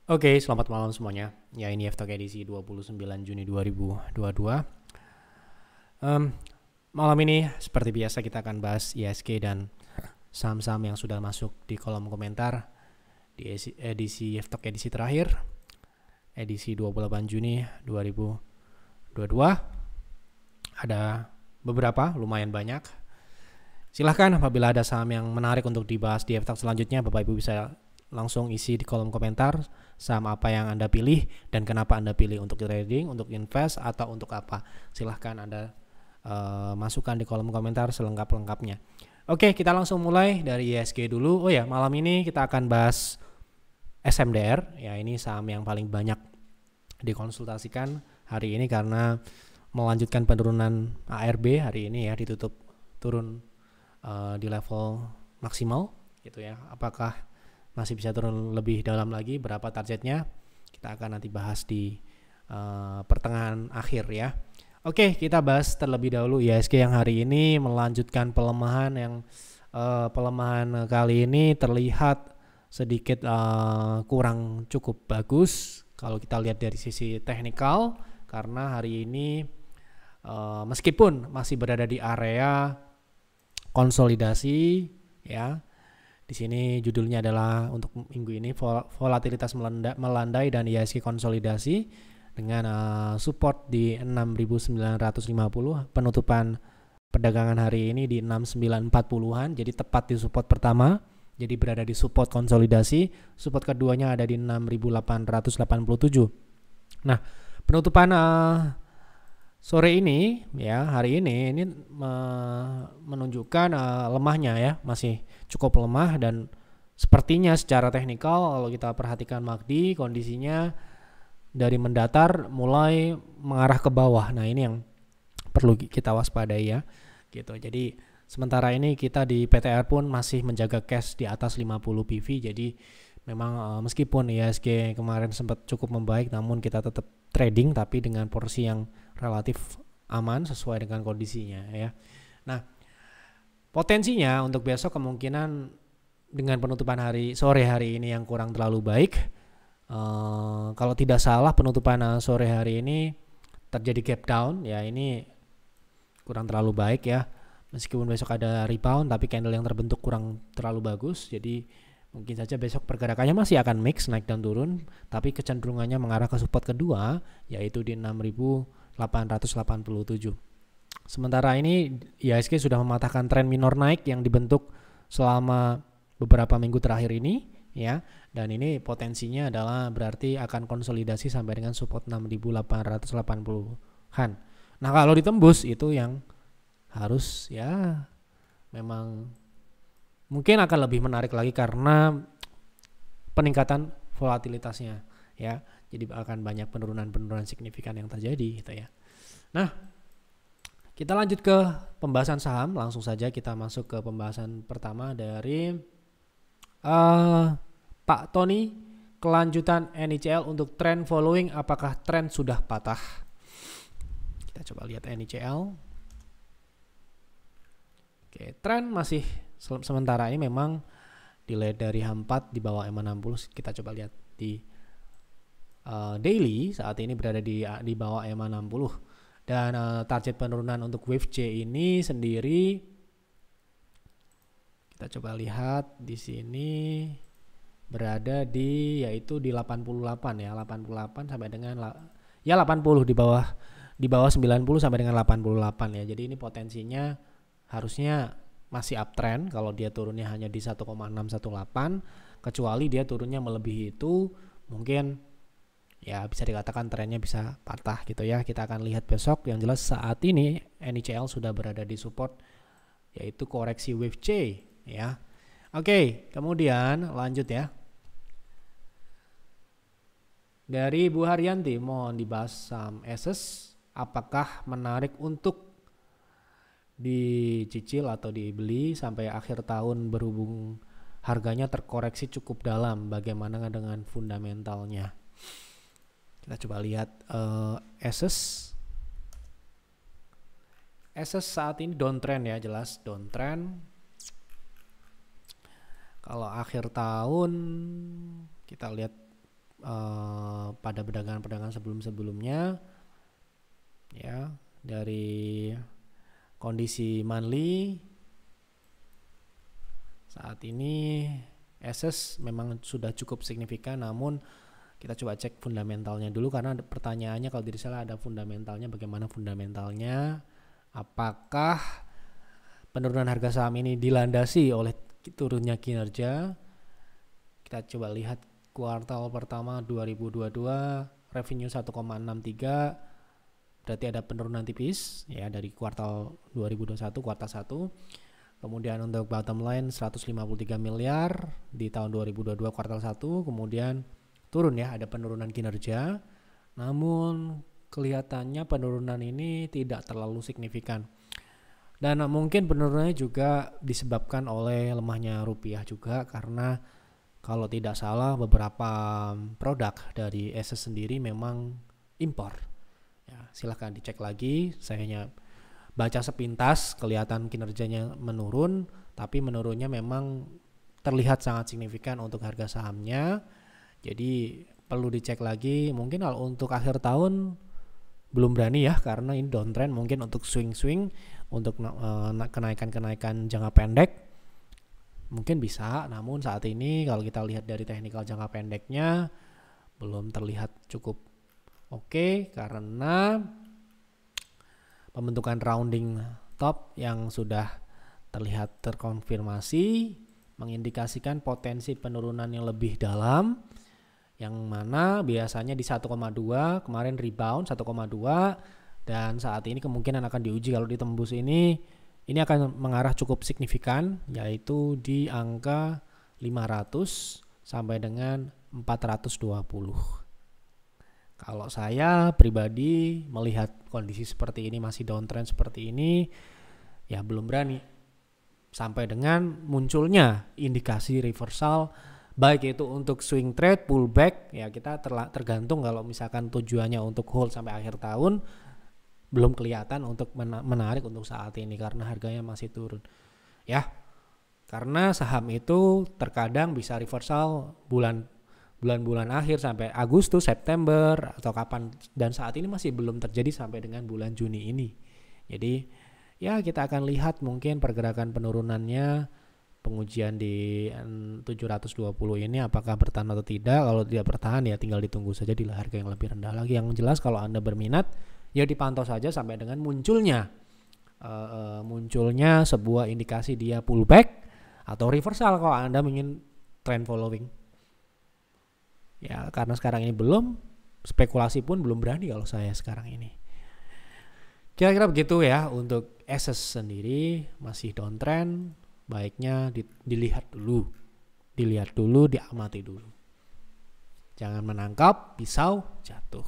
Oke, selamat malam semuanya. Ya, ini F-Talk edisi 29 Juni 2022. Em, Malam ini seperti biasa kita akan bahas ISG dan saham-saham yang sudah masuk di kolom komentar di edisi F-Talk edisi terakhir, edisi 28 Juni 2022. Ada beberapa, lumayan banyak. Silahkan apabila ada saham yang menarik untuk dibahas di F-Talk selanjutnya, Bapak Ibu bisa langsung isi di kolom komentar saham apa yang Anda pilih dan kenapa Anda pilih untuk trading, untuk invest, atau untuk apa. Silahkan Anda masukkan di kolom komentar selengkap-lengkapnya. Oke, kita langsung mulai dari ISG dulu. Oh ya, malam ini kita akan bahas SMDR. Ya, ini saham yang paling banyak dikonsultasikan hari ini karena melanjutkan penurunan ARB hari ini ya, ditutup turun di level maksimal gitu ya. Apakah masih bisa turun lebih dalam lagi, berapa targetnya, kita akan nanti bahas di pertengahan akhir ya. Oke, kita bahas terlebih dahulu IHSG yang hari ini melanjutkan pelemahan yang pelemahan kali ini terlihat sedikit kurang cukup bagus kalau kita lihat dari sisi teknikal, karena hari ini meskipun masih berada di area konsolidasi ya. Di sini judulnya adalah untuk minggu ini volatilitas melandai dan IHSG konsolidasi dengan support di 6.950, penutupan perdagangan hari ini di 6940-an, jadi tepat di support pertama, jadi berada di support konsolidasi. Support keduanya ada di 6.887. Nah, penutupan sore ini ya, hari ini menunjukkan lemahnya ya, masih cukup lemah, dan sepertinya secara teknikal kalau kita perhatikan MACD kondisinya dari mendatar mulai mengarah ke bawah. Nah, ini yang perlu kita waspadai ya gitu. Jadi sementara ini kita di PTR pun masih menjaga cash di atas 50 PV. Jadi memang meskipun IHSG kemarin sempat cukup membaik, namun kita tetap trading tapi dengan porsi yang relatif aman sesuai dengan kondisinya ya. Nah, potensinya untuk besok kemungkinan dengan penutupan sore hari ini yang kurang terlalu baik. Kalau tidak salah penutupan sore hari ini terjadi gap down ya, ini kurang terlalu baik ya. Meskipun besok ada rebound, tapi candle yang terbentuk kurang terlalu bagus. Jadi mungkin saja besok pergerakannya masih akan mix naik dan turun, tapi kecenderungannya mengarah ke support kedua yaitu di 6.887. Sementara ini IHSG sudah mematahkan tren minor naik yang dibentuk selama beberapa minggu terakhir ini ya, dan ini potensinya adalah berarti akan konsolidasi sampai dengan support 6.880-an. Nah, kalau ditembus itu yang harus ya memang mungkin akan lebih menarik lagi karena peningkatan volatilitasnya ya. Jadi akan banyak penurunan signifikan yang terjadi gitu ya. Nah, kita lanjut ke pembahasan saham. Langsung saja kita masuk ke pembahasan pertama dari Pak Tony, kelanjutan NICL untuk trend following, apakah tren sudah patah? Kita coba lihat NICL. Oke, tren masih sementara ini memang delay dari H4 di bawah M60. Kita coba lihat di daily saat ini berada di bawah M60, dan target penurunan untuk wave C ini sendiri kita coba lihat di sini berada di yaitu di 88 ya, 88 sampai dengan ya 80 di bawah 90 sampai dengan 88 ya. Jadi ini potensinya harusnya masih uptrend kalau dia turunnya hanya di 1,618, kecuali dia turunnya melebihi itu, mungkin ya bisa dikatakan trennya bisa patah gitu ya. Kita akan lihat besok. Yang jelas saat ini NICL sudah berada di support yaitu koreksi wave C ya. Oke, kemudian lanjut ya. Dari Bu Haryanti, mohon dibahas saham ESES, apakah menarik untuk dicicil atau dibeli sampai akhir tahun berhubung harganya terkoreksi cukup dalam, bagaimana dengan fundamentalnya? Kita coba lihat ESES saat ini downtrend ya, jelas downtrend. Kalau akhir tahun kita lihat pada perdagangan sebelumnya ya. Dari kondisi monthly saat ini SS memang sudah cukup signifikan, namun kita coba cek fundamentalnya dulu, karena pertanyaannya kalau tidak salah ada fundamentalnya. Bagaimana fundamentalnya? Apakah penurunan harga saham ini dilandasi oleh turunnya kinerja? Kita coba lihat kuartal pertama 2022, revenue 1,63, berarti ada penurunan tipis ya dari kuartal 2021 kuartal 1. Kemudian untuk bottom line 153 miliar di tahun 2022 kuartal 1, kemudian turun ya, ada penurunan kinerja. Namun kelihatannya penurunan ini tidak terlalu signifikan. Dan mungkin penurunannya juga disebabkan oleh lemahnya rupiah juga, karena kalau tidak salah beberapa produk dari SS sendiri memang impor. Ya, silahkan dicek lagi, saya hanya baca sepintas, kelihatan kinerjanya menurun, tapi menurunnya memang terlihat sangat signifikan untuk harga sahamnya. Jadi perlu dicek lagi. Mungkin kalau untuk akhir tahun belum berani ya, karena ini downtrend. Mungkin untuk swing-swing, untuk kenaikan-kenaikan jangka pendek mungkin bisa. Namun saat ini kalau kita lihat dari teknikal jangka pendeknya belum terlihat cukup oke, karena pembentukan rounding top yang sudah terlihat terkonfirmasi mengindikasikan potensi penurunan yang lebih dalam, yang mana biasanya di 1,2, kemarin rebound 1,2, dan saat ini kemungkinan akan diuji kalau ditembus ini akan mengarah cukup signifikan, yaitu di angka 500 sampai dengan 420. Kalau saya pribadi melihat kondisi seperti ini, masih downtrend seperti ini, ya belum berani sampai dengan munculnya indikasi reversal, baik itu untuk swing trade, pullback, ya kita tergantung. Kalau misalkan tujuannya untuk hold sampai akhir tahun, belum kelihatan untuk menarik untuk saat ini karena harganya masih turun. Ya, karena saham itu terkadang bisa reversal bulan-bulan akhir sampai Agustus, September atau kapan, dan saat ini masih belum terjadi sampai dengan bulan Juni ini. Jadi ya kita akan lihat mungkin pergerakan penurunannya, pengujian di 720 ini apakah bertahan atau tidak. Kalau tidak bertahan ya tinggal ditunggu saja di harga yang lebih rendah lagi. Yang jelas kalau Anda berminat ya dipantau saja sampai dengan munculnya sebuah indikasi dia pullback atau reversal kalau Anda ingin trend following. Ya karena sekarang ini belum, spekulasi pun belum berani kalau saya sekarang ini. Kira-kira begitu ya untuk SS sendiri, masih downtrend. Baiknya dilihat dulu, diamati dulu. Jangan menangkap pisau jatuh.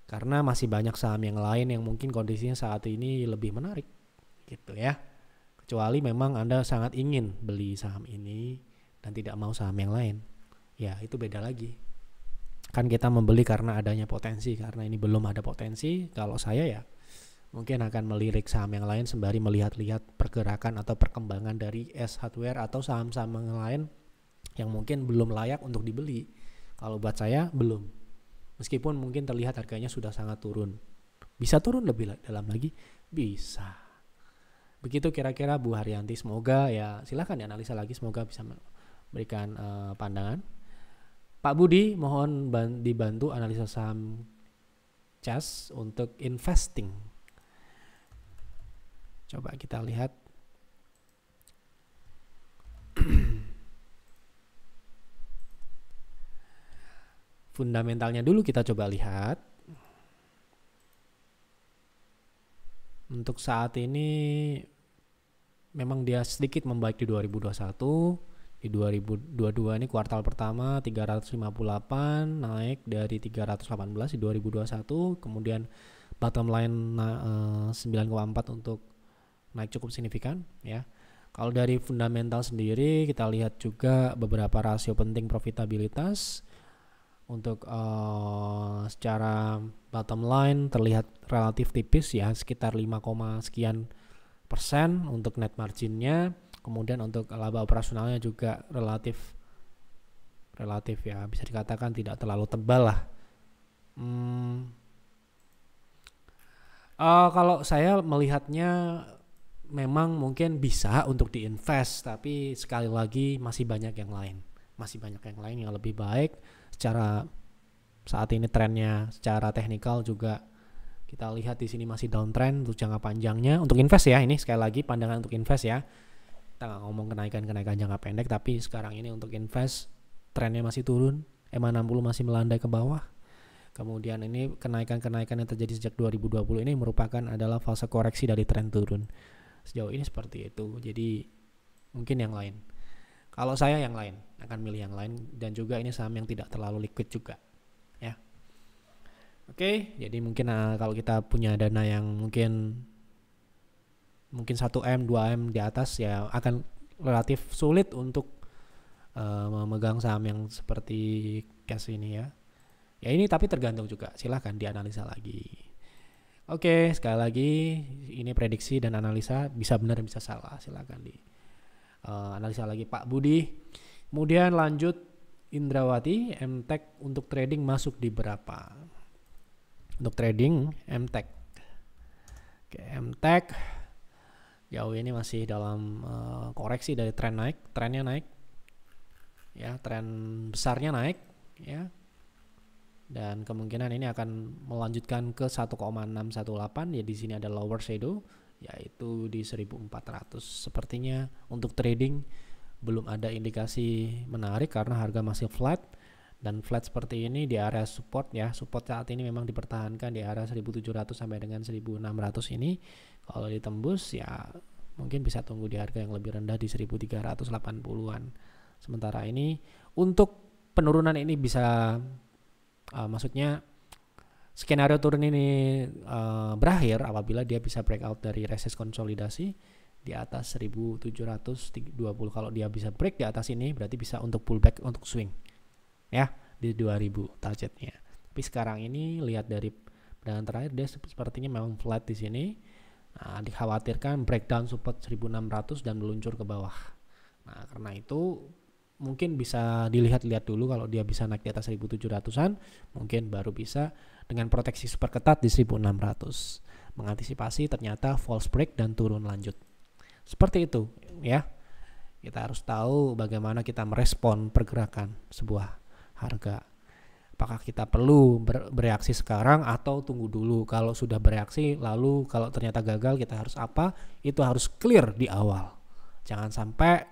Karena masih banyak saham yang lain yang mungkin kondisinya saat ini lebih menarik, gitu ya. Kecuali memang Anda sangat ingin beli saham ini dan tidak mau saham yang lain. Ya, itu beda lagi. Kan kita membeli karena adanya potensi, karena ini belum ada potensi. Kalau saya ya mungkin akan melirik saham yang lain sembari melihat-lihat pergerakan atau perkembangan dari S Hardware atau saham-saham yang lain yang mungkin belum layak untuk dibeli. Kalau buat saya belum. Meskipun mungkin terlihat harganya sudah sangat turun. Bisa turun lebih dalam lagi? Bisa. Begitu kira-kira Bu Haryanti. Semoga ya silahkan dianalisa lagi. Semoga bisa memberikan pandangan. Pak Budi mohon dibantu analisa saham CAS untuk investing. Coba kita lihat. Fundamentalnya dulu kita coba lihat. Untuk saat ini memang dia sedikit membaik di 2021. Di 2022 ini kuartal pertama 358 naik dari 318 di 2021. Kemudian bottom line 9,4 untuk naik cukup signifikan ya. Kalau dari fundamental sendiri kita lihat juga beberapa rasio penting profitabilitas. Untuk secara bottom line terlihat relatif tipis ya, sekitar 5, sekian persen untuk net marginnya. Kemudian untuk laba operasionalnya juga relatif relatif ya, bisa dikatakan tidak terlalu tebal lah. Kalau saya melihatnya memang mungkin bisa untuk diinvest, tapi sekali lagi masih banyak yang lain yang lebih baik. Secara saat ini trennya secara teknikal juga kita lihat di sini masih downtrend untuk jangka panjangnya. Untuk invest ya, ini sekali lagi pandangan untuk invest ya. Kita nggak ngomong kenaikan jangka pendek, tapi sekarang ini untuk invest trennya masih turun. EMA 60 masih melandai ke bawah. Kemudian ini kenaikan yang terjadi sejak 2020 ini merupakan adalah fase koreksi dari tren turun. Sejauh ini seperti itu. Jadi mungkin yang lain. Kalau saya yang lain, akan milih yang lain, dan juga ini saham yang tidak terlalu liquid juga. Ya. Oke, jadi mungkin kalau kita punya dana yang mungkin 1M, 2M di atas ya akan relatif sulit untuk memegang saham yang seperti cash ini ya. Ya ini tapi tergantung juga, silahkan dianalisa lagi. Oke, sekali lagi ini prediksi dan analisa, bisa benar bisa salah, silahkan di analisa lagi Pak Budi. Kemudian lanjut Indrawati, MTech untuk trading masuk di berapa? Untuk trading MTech. Oke, MTech jauh ini masih dalam koreksi dari trennya naik. Ya, tren besarnya naik ya. Dan kemungkinan ini akan melanjutkan ke 1,618 ya, di sini ada lower shadow yaitu di 1400. Sepertinya untuk trading belum ada indikasi menarik karena harga masih flat, dan flat seperti ini di area support ya. Support saat ini memang dipertahankan di area 1700 sampai dengan 1600 ini. Kalau ditembus ya mungkin bisa tunggu di harga yang lebih rendah di 1380-an. Sementara ini untuk penurunan ini bisa maksudnya skenario turun ini berakhir apabila dia bisa breakout dari resist konsolidasi di atas 1720. Kalau dia bisa break di atas ini berarti bisa untuk pullback untuk swing ya di 2000 targetnya. Tapi sekarang ini lihat dari pandangan terakhir dia sepertinya memang flat di sini. Nah, dikhawatirkan breakdown support 1600 dan meluncur ke bawah. Nah, karena itu mungkin bisa dilihat-lihat dulu, kalau dia bisa naik di atas 1700-an mungkin baru bisa dengan proteksi super ketat di 1600 mengantisipasi ternyata false break dan turun lanjut. Seperti itu ya. Kita harus tahu bagaimana kita merespon pergerakan sebuah harga. Apakah kita perlu bereaksi sekarang atau tunggu dulu? Kalau sudah bereaksi lalu kalau ternyata gagal kita harus apa? Itu harus clear di awal. Jangan sampai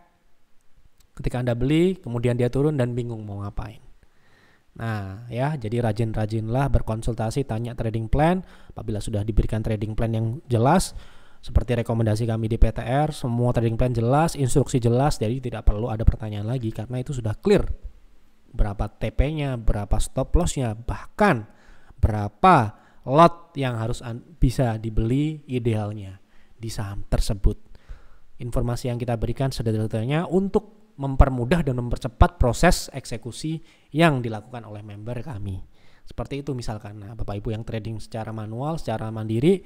ketika Anda beli, kemudian dia turun dan bingung mau ngapain. Nah ya, jadi rajin-rajinlah berkonsultasi, tanya trading plan. Apabila sudah diberikan trading plan yang jelas, seperti rekomendasi kami di PTR, semua trading plan jelas, instruksi jelas, jadi tidak perlu ada pertanyaan lagi karena itu sudah clear. Berapa TP-nya, berapa stop loss-nya, bahkan berapa lot yang harus bisa dibeli idealnya di saham tersebut. Informasi yang kita berikan sedetailnya untuk mempermudah dan mempercepat proses eksekusi yang dilakukan oleh member kami. Seperti itu misalkan. Nah, Bapak Ibu yang trading secara manual, secara mandiri,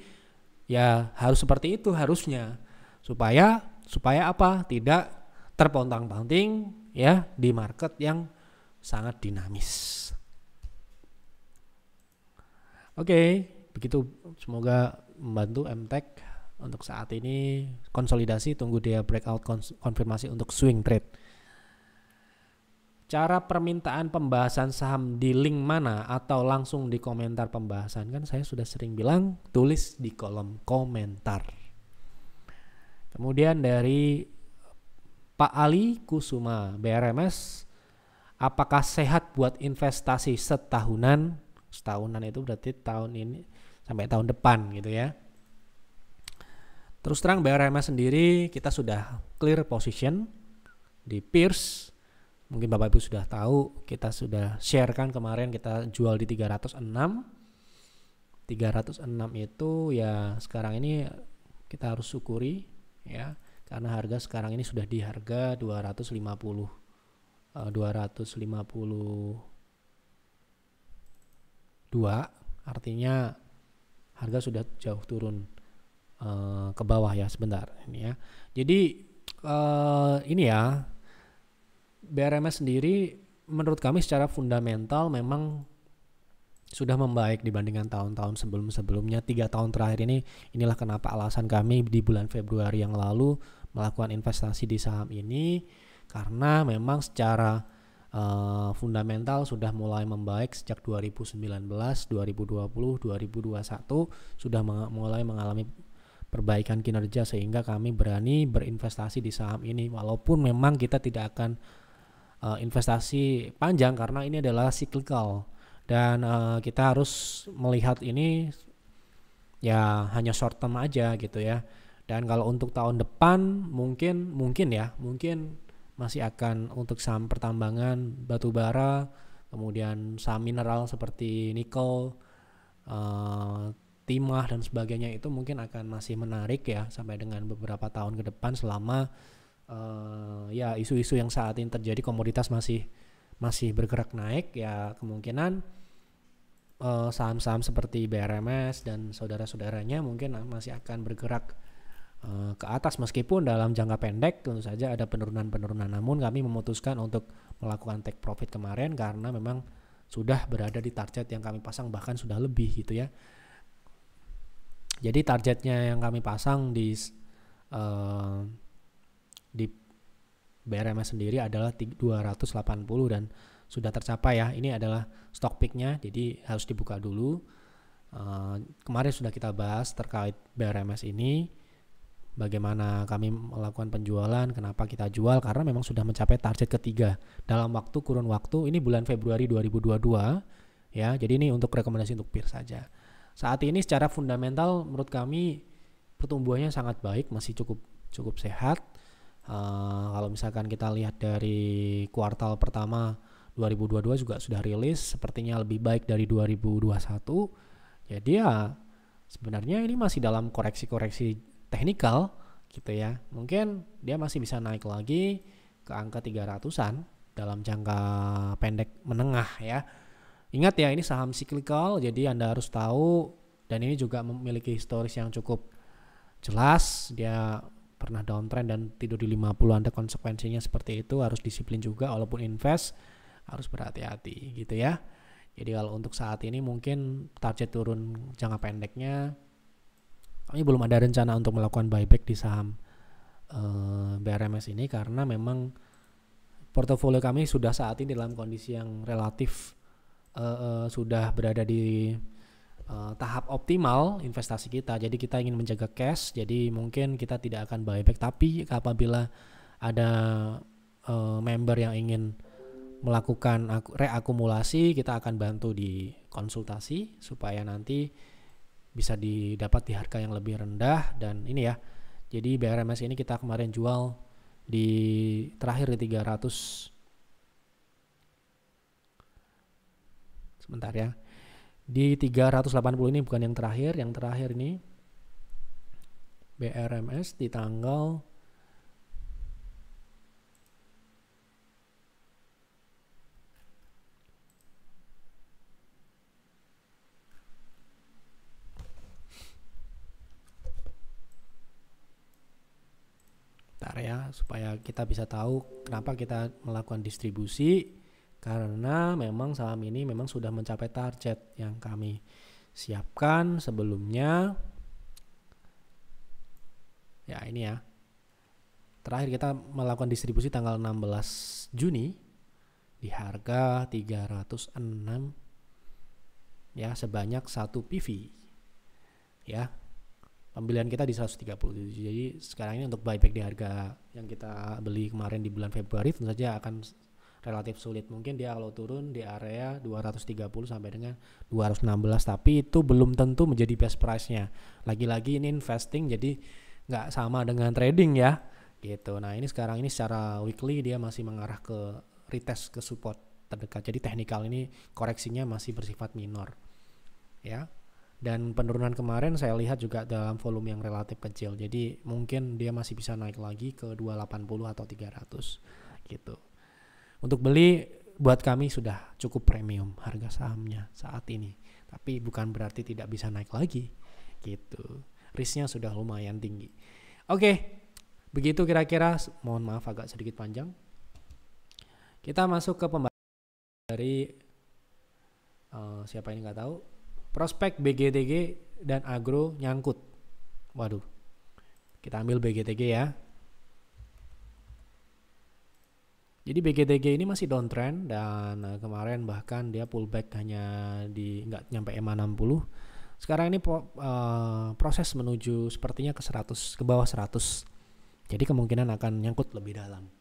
ya harus seperti itu harusnya. Supaya apa? Tidak terpontang-panting ya di market yang sangat dinamis. Oke, begitu, semoga membantu MTech. Untuk saat ini konsolidasi, tunggu dia breakout konfirmasi untuk swing trade. Cara permintaan pembahasan saham di link mana atau langsung di komentar pembahasan? Kan saya sudah sering bilang tulis di kolom komentar. Kemudian dari Pak Ali Kusuma BRMS, apakah sehat buat investasi setahunan? Setahunan itu berarti tahun ini sampai tahun depan gitu ya. Terus terang BRMS sendiri kita sudah clear position di Pierce. Mungkin Bapak Ibu sudah tahu, kita sudah sharekan kemarin, kita jual di 306. 306 itu ya sekarang ini kita harus syukuri ya, karena harga sekarang ini sudah di harga 252, artinya harga sudah jauh turun ke bawah ya sebentar ini ya. Jadi ini ya BRMS sendiri menurut kami secara fundamental memang sudah membaik dibandingkan tahun-tahun sebelum-sebelumnya. 3 tahun terakhir ini, inilah kenapa alasan kami di bulan Februari yang lalu melakukan investasi di saham ini, karena memang secara fundamental sudah mulai membaik sejak 2019, 2020, 2021 sudah mulai mengalami perbaikan kinerja, sehingga kami berani berinvestasi di saham ini walaupun memang kita tidak akan investasi panjang karena ini adalah cyclical. Dan kita harus melihat ini ya hanya short term aja gitu ya. Dan kalau untuk tahun depan mungkin masih akan untuk saham pertambangan, batu bara, kemudian saham mineral seperti nikel, timah dan sebagainya itu mungkin akan masih menarik ya sampai dengan beberapa tahun ke depan selama ya isu-isu yang saat ini terjadi, komoditas masih bergerak naik, ya kemungkinan saham-saham seperti BRMS dan saudara-saudaranya mungkin masih akan bergerak ke atas, meskipun dalam jangka pendek tentu saja ada penurunan-penurunan. Namun kami memutuskan untuk melakukan take profit kemarin karena memang sudah berada di target yang kami pasang, bahkan sudah lebih gitu ya. Jadi targetnya yang kami pasang di BRMS sendiri adalah 280 dan sudah tercapai ya. Ini adalah stock picknya, jadi harus dibuka dulu. Kemarin sudah kita bahas terkait BRMS ini, bagaimana kami melakukan penjualan, kenapa kita jual, karena memang sudah mencapai target ketiga dalam kurun waktu ini bulan Februari 2022 ya. Jadi ini untuk rekomendasi untuk peer saja. Saat ini secara fundamental menurut kami pertumbuhannya sangat baik, masih cukup sehat. Kalau misalkan kita lihat dari kuartal pertama 2022 juga sudah rilis, sepertinya lebih baik dari 2021. Jadi ya sebenarnya ini masih dalam koreksi-koreksi teknikal gitu ya. Mungkin dia masih bisa naik lagi ke angka 300-an dalam jangka pendek menengah ya. Ingat ya, ini saham cyclical, jadi Anda harus tahu, dan ini juga memiliki historis yang cukup jelas. Dia pernah downtrend dan tidur di 50, Anda konsekuensinya seperti itu, harus disiplin juga walaupun invest, harus berhati-hati gitu ya. Jadi kalau untuk saat ini mungkin target turun jangka pendeknya, kami belum ada rencana untuk melakukan buyback di saham BRMS ini karena memang portofolio kami sudah saat ini dalam kondisi yang relatif sudah berada di tahap optimal investasi kita. Jadi kita ingin menjaga cash, jadi mungkin kita tidak akan buyback, tapi apabila ada member yang ingin melakukan reakumulasi, kita akan bantu di konsultasi supaya nanti bisa didapat di harga yang lebih rendah. Dan ini ya, jadi BRMS ini kita kemarin jual di terakhir di 300, sebentar ya, di 380 ini bukan yang terakhir ini BRMS di tanggal ya, supaya kita bisa tahu kenapa kita melakukan distribusi, karena memang saham ini memang sudah mencapai target yang kami siapkan sebelumnya. Ya ini ya, terakhir kita melakukan distribusi tanggal 16 Juni di harga 306 ya, sebanyak 1 PV ya. Pembelian kita di 130. Jadi sekarang ini untuk buyback di harga yang kita beli kemarin di bulan Februari tentu saja akan relatif sulit. Mungkin dia kalau turun di area 230 sampai dengan 216, tapi itu belum tentu menjadi best price-nya. Lagi-lagi ini investing, jadi nggak sama dengan trading ya gitu. Nah ini sekarang ini secara weekly dia masih mengarah ke retest ke support terdekat. Jadi teknikal ini koreksinya masih bersifat minor ya. Dan penurunan kemarin saya lihat juga dalam volume yang relatif kecil. Jadi mungkin dia masih bisa naik lagi ke 280 atau 300 gitu. Untuk beli buat kami sudah cukup premium harga sahamnya saat ini. Tapi bukan berarti tidak bisa naik lagi gitu. Risknya sudah lumayan tinggi. Oke, begitu kira-kira. Mohon maaf agak sedikit panjang. Kita masuk ke pembahasan. dari siapa ini nggak tahu, prospek BGTG dan agro nyangkut. Waduh, kita ambil BGTG ya. Jadi BGTG ini masih downtrend dan kemarin bahkan dia pullback hanya di nggak nyampe EMA 60. Sekarang ini proses menuju sepertinya ke 100, ke bawah 100. Jadi kemungkinan akan nyangkut lebih dalam.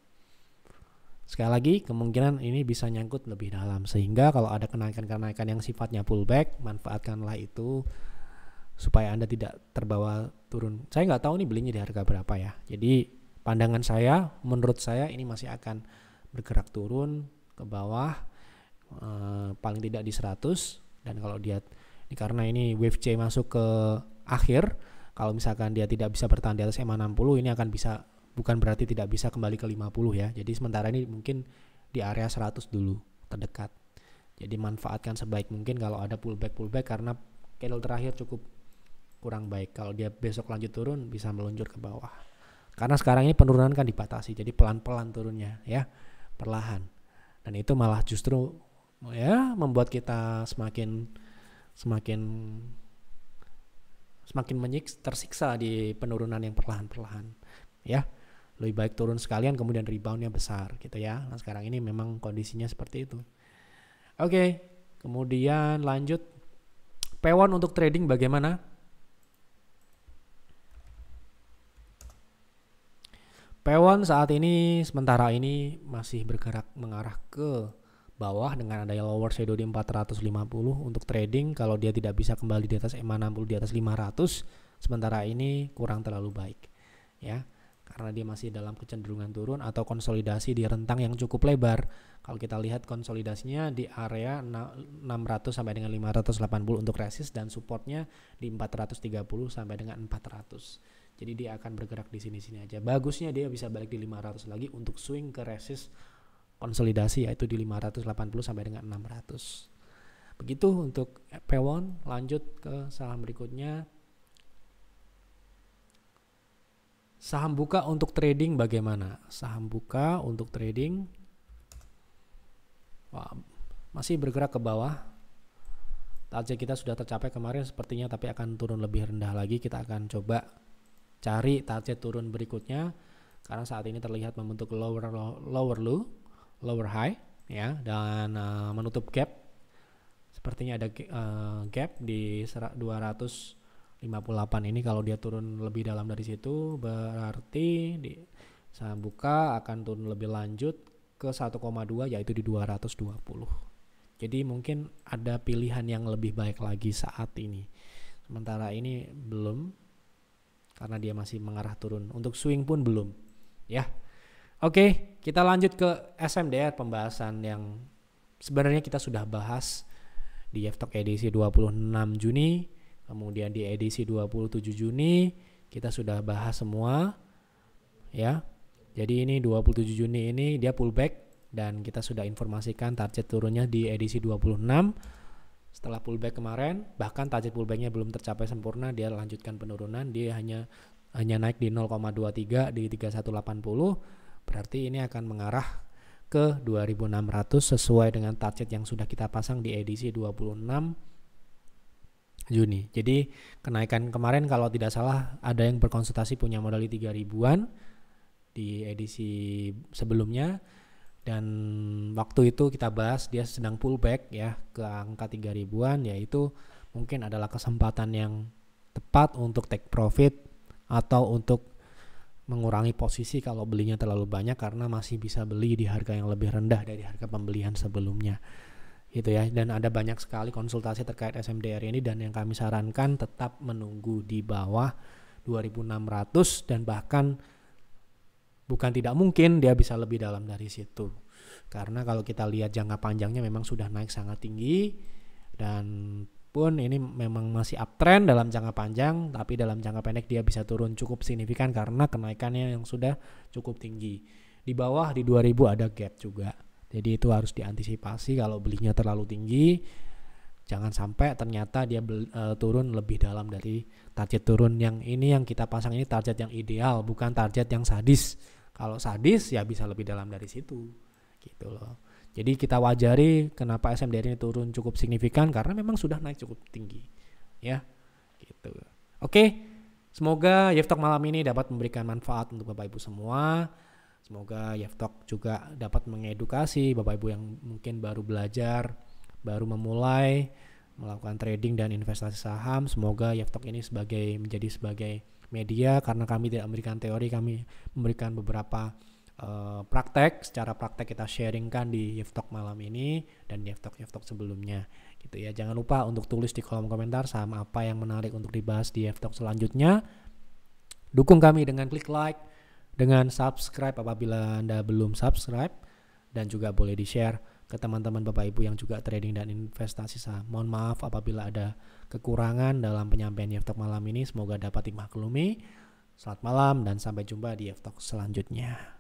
Sekali lagi, kemungkinan ini bisa nyangkut lebih dalam. Sehingga kalau ada kenaikan-kenaikan yang sifatnya pullback, manfaatkanlah itu supaya Anda tidak terbawa turun. Saya nggak tahu nih belinya di harga berapa ya. Jadi pandangan saya, menurut saya ini masih akan bergerak turun ke bawah, paling tidak di 100. Dan kalau dia, karena ini wave C masuk ke akhir, kalau misalkan dia tidak bisa bertahan di atas EMA 60, ini akan bisa, bukan berarti tidak bisa kembali ke 50 ya. Jadi sementara ini mungkin di area 100 dulu terdekat. Jadi manfaatkan sebaik mungkin kalau ada pullback karena candle terakhir cukup kurang baik. Kalau dia besok lanjut turun bisa meluncur ke bawah. Karena sekarang ini penurunan kan dibatasi, jadi pelan-pelan turunnya ya, perlahan. Dan itu malah justru ya membuat kita semakin tersiksa di penurunan yang perlahan-perlahan ya. Lebih baik turun sekalian kemudian reboundnya besar gitu ya. Nah sekarang ini memang kondisinya seperti itu. Oke, kemudian lanjut P1 untuk trading bagaimana? P1 saat ini sementara ini masih bergerak mengarah ke bawah dengan adanya lower shadow di 450 untuk trading. Kalau dia tidak bisa kembali di atas EMA 60 di atas 500, sementara ini kurang terlalu baik ya. Karena dia masih dalam kecenderungan turun atau konsolidasi di rentang yang cukup lebar. Kalau kita lihat konsolidasinya di area 600 sampai dengan 580 untuk resist dan supportnya di 430 sampai dengan 400. Jadi dia akan bergerak di sini-sini aja. Bagusnya dia bisa balik di 500 lagi untuk swing ke resist konsolidasi, yaitu di 580 sampai dengan 600. Begitu untuk P1. Lanjut ke saham berikutnya. Saham buka untuk trading bagaimana? Saham buka untuk trading masih bergerak ke bawah. Target kita sudah tercapai kemarin sepertinya, tapi akan turun lebih rendah lagi. Kita akan coba cari target turun berikutnya karena saat ini terlihat membentuk lower low, lower high ya, dan menutup gap. Sepertinya ada gap di 258 ini. Kalau dia turun lebih dalam dari situ berarti di saham buka akan turun lebih lanjut ke 1,2 yaitu di 220. Jadi mungkin ada pilihan yang lebih baik lagi saat ini. Sementara ini belum, karena dia masih mengarah turun. Untuk swing pun belum ya. Oke, kita lanjut ke SMDR, pembahasan yang sebenarnya kita sudah bahas di F-Talk edisi 26 Juni, kemudian di edisi 27 Juni kita sudah bahas semua ya. Jadi ini 27 Juni ini dia pullback dan kita sudah informasikan target turunnya di edisi 26. Setelah pullback kemarin, bahkan target pullbacknya belum tercapai sempurna, dia lanjutkan penurunan. Dia hanya naik di 0,23 di 3180. Berarti ini akan mengarah ke 2600 sesuai dengan target yang sudah kita pasang di edisi 26 Juni. Jadi kenaikan kemarin kalau tidak salah ada yang berkonsultasi punya modal di 3000-an di edisi sebelumnya. Dan waktu itu kita bahas dia sedang pullback ya ke angka 3000-an, yaitu mungkin adalah kesempatan yang tepat untuk take profit atau untuk mengurangi posisi kalau belinya terlalu banyak, karena masih bisa beli di harga yang lebih rendah dari harga pembelian sebelumnya gitu ya. Dan ada banyak sekali konsultasi terkait SMDR ini, dan yang kami sarankan tetap menunggu di bawah 2600 dan bahkan bukan tidak mungkin dia bisa lebih dalam dari situ. Karena kalau kita lihat jangka panjangnya memang sudah naik sangat tinggi, dan pun ini memang masih uptrend dalam jangka panjang, tapi dalam jangka pendek dia bisa turun cukup signifikan karena kenaikannya yang sudah cukup tinggi. Di bawah di 2000 ada gap juga. Jadi itu harus diantisipasi kalau belinya terlalu tinggi. Jangan sampai ternyata dia turun lebih dalam dari target turun yang ini yang kita pasang ini target yang ideal, bukan target yang sadis. Kalau sadis ya bisa lebih dalam dari situ gitu loh. Jadi kita wajari kenapa SMDR ini turun cukup signifikan karena memang sudah naik cukup tinggi. Ya, gitu. Oke, semoga Yeftalk malam ini dapat memberikan manfaat untuk Bapak Ibu semua. Semoga Yeftalk juga dapat mengedukasi Bapak Ibu yang mungkin baru belajar, baru memulai melakukan trading dan investasi saham. Semoga Yeftalk ini menjadi sebagai media, karena kami tidak memberikan teori, kami memberikan beberapa praktek. Secara praktek kita sharingkan di Yeftalk malam ini dan di Yeftalk sebelumnya gitu ya. Jangan lupa untuk tulis di kolom komentar saham apa yang menarik untuk dibahas di Yeftalk selanjutnya. Dukung kami dengan klik like, dengan subscribe apabila Anda belum subscribe, dan juga boleh di-share ke teman-teman Bapak Ibu yang juga trading dan investasi saham. Mohon maaf apabila ada kekurangan dalam penyampaian Yeftalk malam ini, semoga dapat dimaklumi. Selamat malam dan sampai jumpa di Yeftalk selanjutnya.